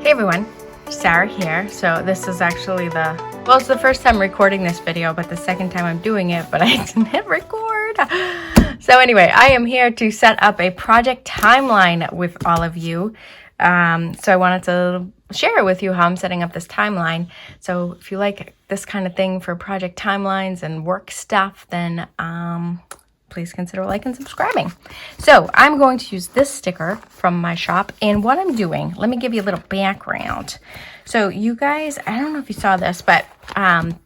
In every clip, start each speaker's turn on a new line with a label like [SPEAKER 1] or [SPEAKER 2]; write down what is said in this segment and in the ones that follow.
[SPEAKER 1] Hey everyone, Sarah here. So this is actually it's the first time recording this video, but the second time I'm doing it, but I didn't hit record. So anyway, I am here to set up a project timeline with all of you. So I wanted to share with you how I'm setting up this timeline. So if you like this kind of thing for project timelines and work stuff, then please consider liking and subscribing. So I'm going to use this sticker from my shop, and what I'm doing, let me give you a little background. So you guys, I don't know if you saw this, but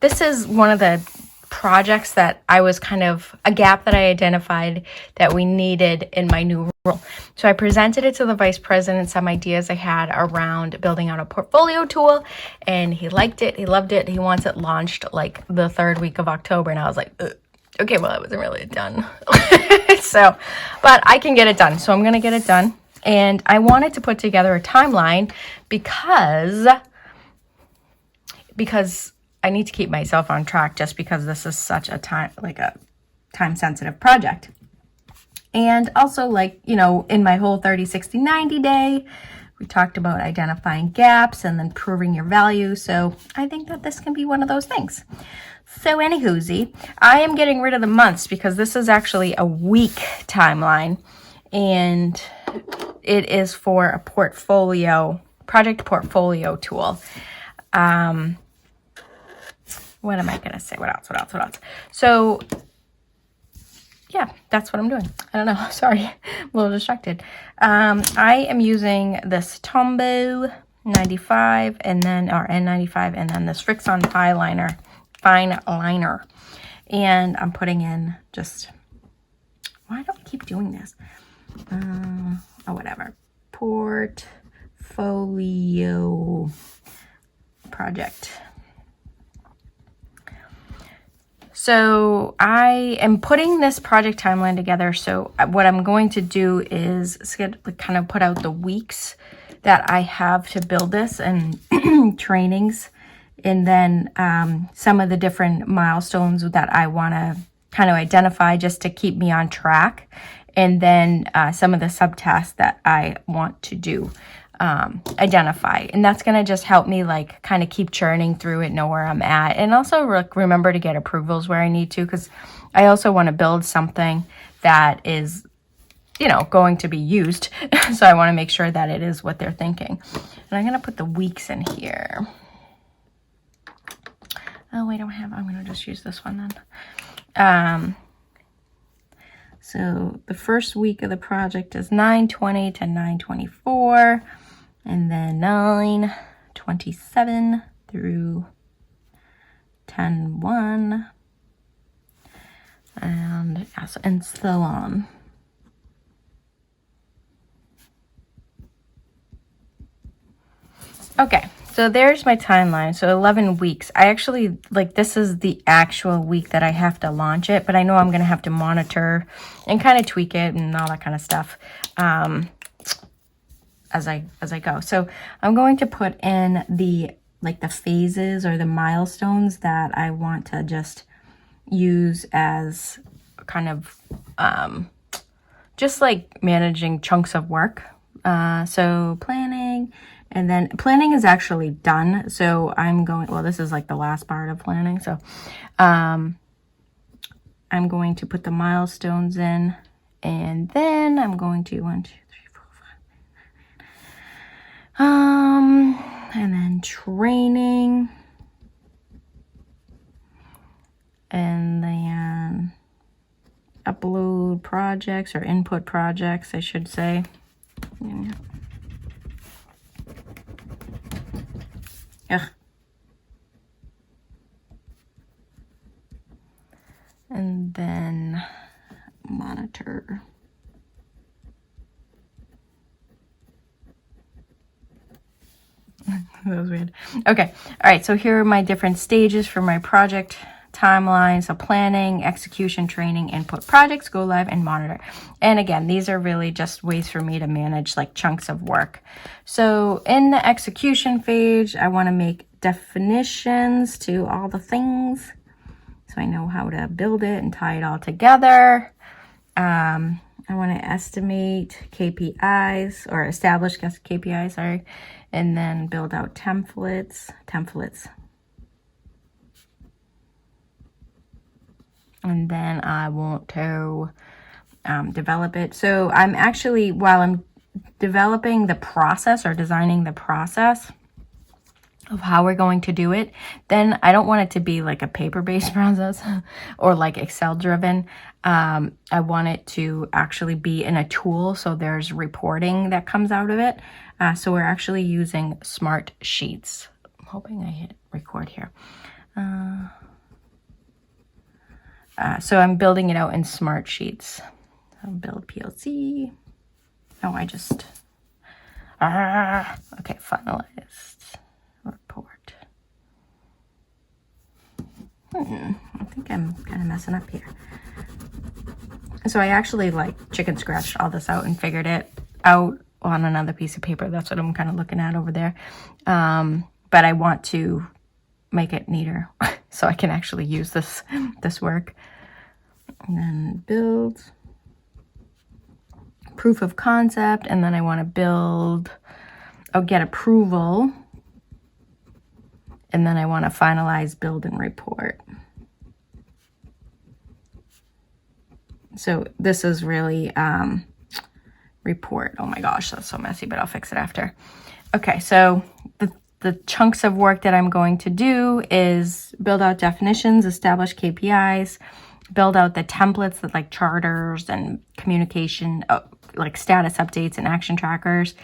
[SPEAKER 1] this is one of the projects that I was kind of a gap that I identified that we needed in my new role. So I presented it to the vice president, some ideas I had around building out a portfolio tool, and he liked it, he loved it, he wants it launched like the third week of October, and I was like, ugh. Okay, well, I wasn't really done. But I can get it done. So I'm going to get it done. And I wanted to put together a timeline because I need to keep myself on track, just because this is such a time sensitive project. And also, in my whole 30, 60, 90 day, we talked about identifying gaps and then proving your value. So I think that this can be one of those things. So anywhoozy, I am getting rid of the months because this is actually a week timeline, and it is for a project portfolio tool. What am I going to say? What else? So yeah, that's what I'm doing. I don't know. Sorry, I'm a little distracted. I am using this Tombow 95 and then N95 and then this Frixon fine liner, and I'm putting in just, why do I keep doing this? Whatever. Portfolio project. So I am putting this project timeline together. So what I'm going to do is kind of put out the weeks that I have to build this and trainings, and then some of the different milestones that I want to kind of identify just to keep me on track, and then some of the subtasks that I want to do, identify. And that's going to just help me kind of keep churning through it, know where I'm at, and also remember to get approvals where I need to, because I also want to build something that is going to be used. So I want to make sure that it is what they're thinking. And I'm going to put the weeks in here. Oh, I'm going to just use this one then. So the first week of the project is 9/20 to 9/24, and then 9/27 through 10/1, and so on. Okay, so there's my timeline. So 11 weeks. I actually, this is the actual week that I have to launch it, but I know I'm going to have to monitor and kind of tweak it and all that kind of stuff as I go. So I'm going to put in the phases or the milestones that I want to just use as kind of just managing chunks of work. So planning. And then planning is actually done. So I'm going, this is the last part of planning. So I'm going to put the milestones in, and then I'm going to 1, 2, 3, 4, 5. And then training. And then upload projects, or input projects, I should say. Yeah. Ugh. And then monitor. That was weird. Okay. All right. So here are my different stages for my project timeline. So planning, execution, training, input projects, go live, and monitor. And again, these are really just ways for me to manage chunks of work. So in the execution phase, I want to make definitions to all the things, so I know how to build it and tie it all together. I want to estimate KPIs, or establish KPIs, sorry, and then build out templates. And then I want to develop it. So I'm actually, while I'm developing the process or designing the process of how we're going to do it, then I don't want it to be like a paper-based process or like Excel driven. I want it to actually be in a tool, so there's reporting that comes out of it. So we're actually using Smart Sheets. I'm hoping I hit record here. So I'm building it out in Smart Sheets. So build PLC. Oh, I just, okay, finalized report. I think I'm kind of messing up here. So I actually like chicken scratched all this out and figured it out on another piece of paper. That's what I'm kind of looking at over there. But I want to make it neater so I can actually use this work. And then build proof of concept, and then I want to build, get approval, and then I want to finalize, build, and report. So this is really report. Oh my gosh, that's so messy, but I'll fix it after. Okay, so the chunks of work that I'm going to do is build out definitions, establish KPIs, build out the templates that like charters and communication, like status updates and action trackers,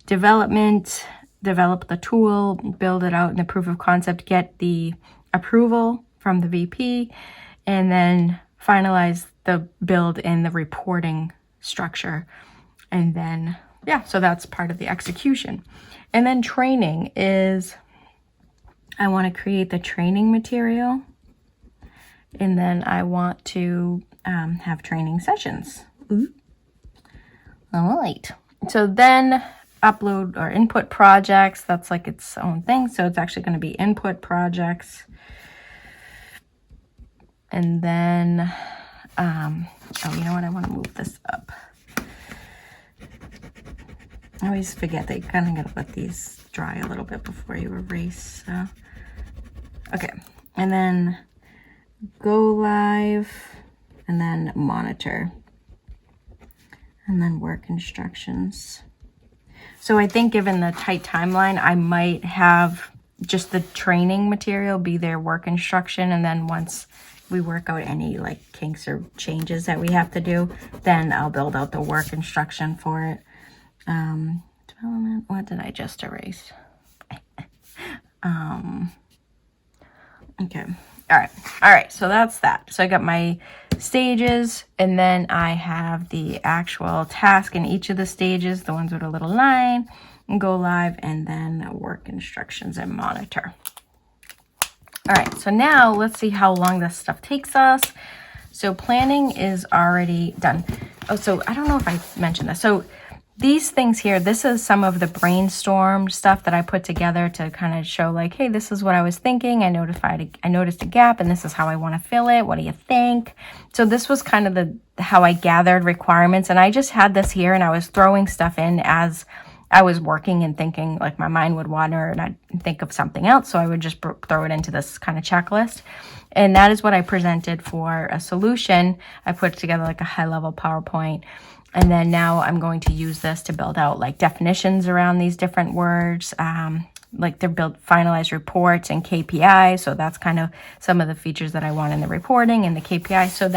[SPEAKER 1] develop the tool, build it out in the proof of concept, get the approval from the VP, and then finalize the build in the reporting structure. And then, yeah, so that's part of the execution. And then training is, I want to create the training material. And then I want to have training sessions. Ooh. All right. So then upload or input projects. That's like its own thing. So it's actually going to be input projects. And then, oh, you know what? I want to move this up. I always forget that you kind of got to let these dry a little bit before you erase. So. Okay. And then go live, and then monitor, and then work instructions. So I think given the tight timeline, I might have just the training material be their work instruction, and then once we work out any like kinks or changes that we have to do, then I'll build out the work instruction for it. Development, what did I just erase? Okay. All right, so that's that. So I got my stages, and then I have the actual task in each of the stages, the ones with a little line, and go live, and then work instructions and monitor. All right, so now let's see how long this stuff takes us. So planning is already done. Oh, so I don't know if I mentioned this. So these things here, this is some of the brainstorm stuff that I put together to kind of show like, hey, this is what I was thinking. I noticed a gap, and this is how I want to fill it. What do you think? So this was kind of how I gathered requirements, and I just had this here, and I was throwing stuff in as I was working and thinking, like my mind would wander and I'd think of something else. So I would just throw it into this kind of checklist. And that is what I presented for a solution. I put together like a high level PowerPoint. And then now I'm going to use this to build out like definitions around these different words, like to build finalized reports and KPIs. So that's kind of some of the features that I want in the reporting and the KPI. So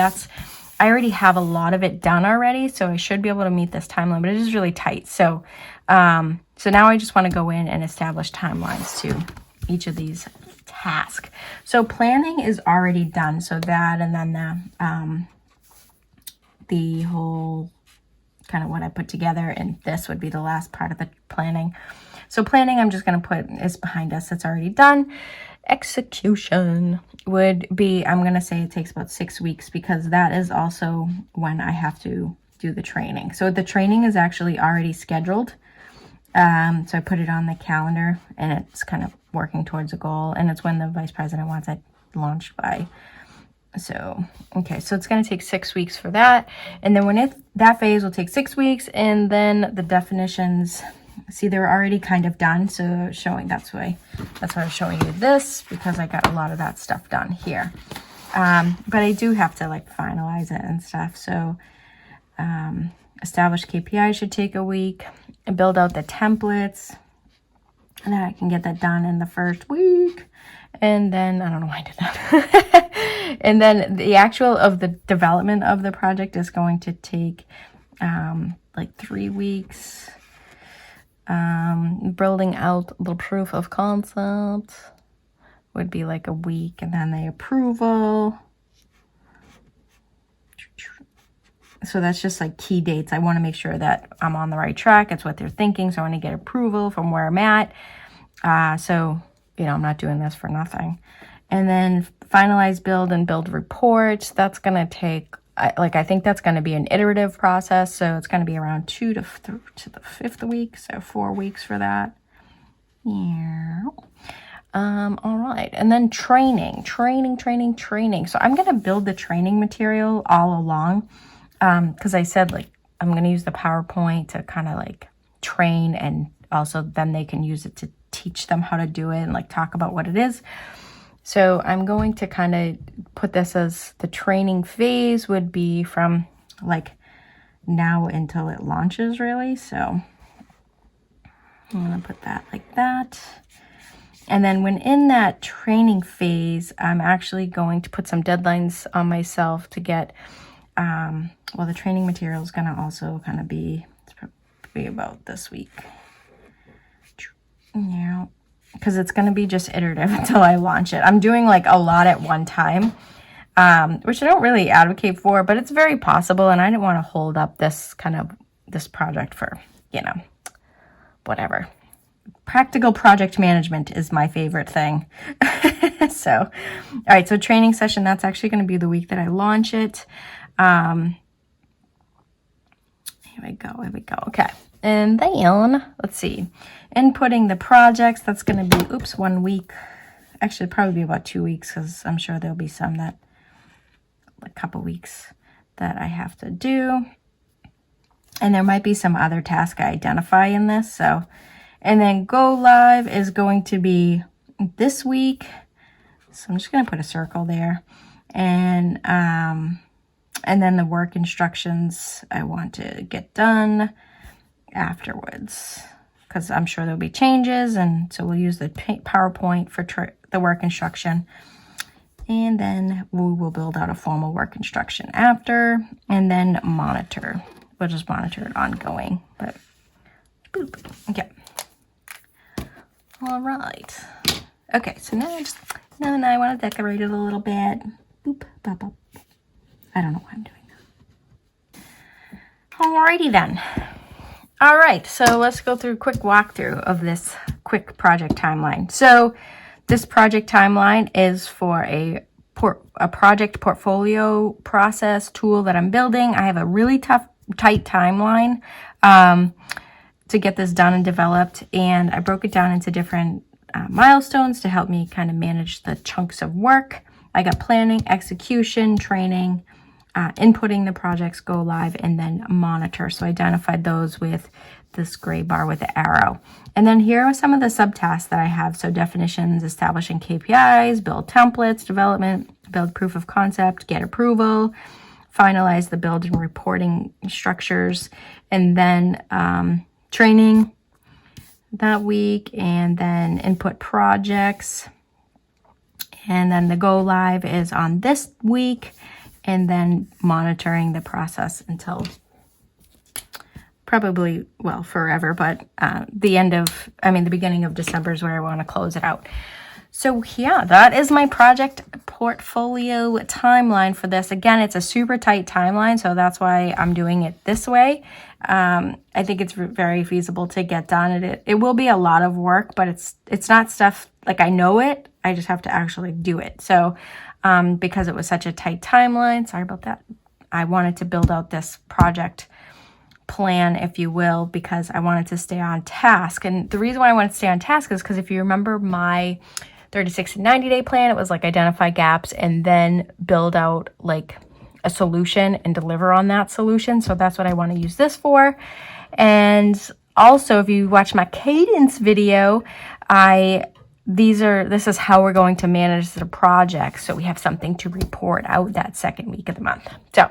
[SPEAKER 1] I already have a lot of it done already. So I should be able to meet this timeline, but it is really tight. So now I just want to go in and establish timelines to each of these tasks. So planning is already done. So that, and then the whole kind of what I put together, and this would be the last part of the planning. So planning, I'm just going to put is behind us. It's already done. Execution would be, I'm going to say it takes about 6 weeks, because that is also when I have to do the training. So the training is actually already scheduled. So I put it on the calendar, and it's kind of working towards a goal, and it's when the vice president wants it launched by So, okay, so it's going to take 6 weeks for that. And then when that phase will take 6 weeks, and then the definitions, see, they're already kind of done. So showing, that's why I'm showing you this, because I got a lot of that stuff done here. But I do have to like finalize it and stuff. So establish KPI should take a week, and build out the templates, and then I can get that done in the first week. And then, I don't know why I did that. And then the actual of the development of the project is going to take like 3 weeks. Building out the proof of concept would be like a week, and then the approval. So that's just like key dates. I want to make sure that I'm on the right track. It's what they're thinking. So I want to get approval from where I'm at. So, you know, I'm not doing this for nothing. And then finalize, build, and build reports. That's going to take, I think that's going to be an iterative process. So it's going to be around 2 to the 5th week. So 4 weeks for that. Yeah. All right. And then training. So I'm going to build the training material all along. Because I said, like, I'm going to use the PowerPoint to kind of like train, and also then they can use it to teach them how to do it and like talk about what it is. So I'm going to kind of put this as the training phase would be from like now until it launches, really. So I'm going to put that like that. And then when in that training phase, I'm actually going to put some deadlines on myself to get, well, the training material is going to also kind of be, it's probably about this week. Yeah, because it's going to be just iterative until I launch it. I'm doing like a lot at one time, which I don't really advocate for, but it's very possible. And I didn't want to hold up this project for, you know, whatever. Practical project management is my favorite thing. So, all right. So training session, that's actually going to be the week that I launch it. Here we go. Okay. And then, let's see, inputting the projects, that's going to be, 1 week. Actually, probably be about 2 weeks, because I'm sure there'll be some that, a couple weeks that I have to do. And there might be some other task I identify in this. So, and then go live is going to be this week. So I'm just going to put a circle there. And then the work instructions I want to get done afterwards, because I'm sure there'll be changes, and so we'll use the PowerPoint for the work instruction, and then we will build out a formal work instruction after, and then monitor. We'll just monitor it ongoing, but boop. Okay. All right. Okay, so now I want to decorate it a little bit. Boop, bop, bop. I don't know why I'm doing that. Alrighty then. All right, so let's go through a quick walkthrough of this quick project timeline. So this project timeline is for a project portfolio process tool that I'm building. I have a really tight timeline to get this done and developed, and I broke it down into different milestones to help me kind of manage the chunks of work. I got planning, execution, training, inputting the projects, go live, and then monitor. So I identified those with this gray bar with the arrow. And then here are some of the subtasks that I have. So definitions, establishing KPIs, build templates, development, build proof of concept, get approval, finalize the build and reporting structures, and then training that week, and then input projects. And then the go live is on this week, and then monitoring the process until probably, well, forever, but the beginning of December is where I want to close it out. So yeah, that is my project portfolio timeline for this. Again, it's a super tight timeline, so that's why I'm doing it this way. I think it's very feasible to get done. It will be a lot of work, but it's not stuff like I know it. I just have to actually do it. So because it was such a tight timeline, sorry about that, I wanted to build out this project plan, if you will, because I wanted to stay on task. And the reason why I wanted to stay on task is because if you remember 30, 60, 90-day plan. It was like identify gaps and then build out like a solution and deliver on that solution. So that's what I want to use this for. And also, if you watch my Cadence video, this is how we're going to manage the project. So we have something to report out that second week of the month. So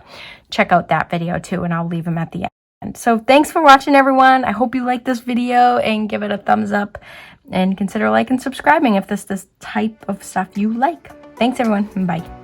[SPEAKER 1] check out that video too, and I'll leave them at the end. So thanks for watching, everyone. I hope you like this video and give it a thumbs up and consider liking and subscribing if this type of stuff you like. Thanks, everyone. Bye.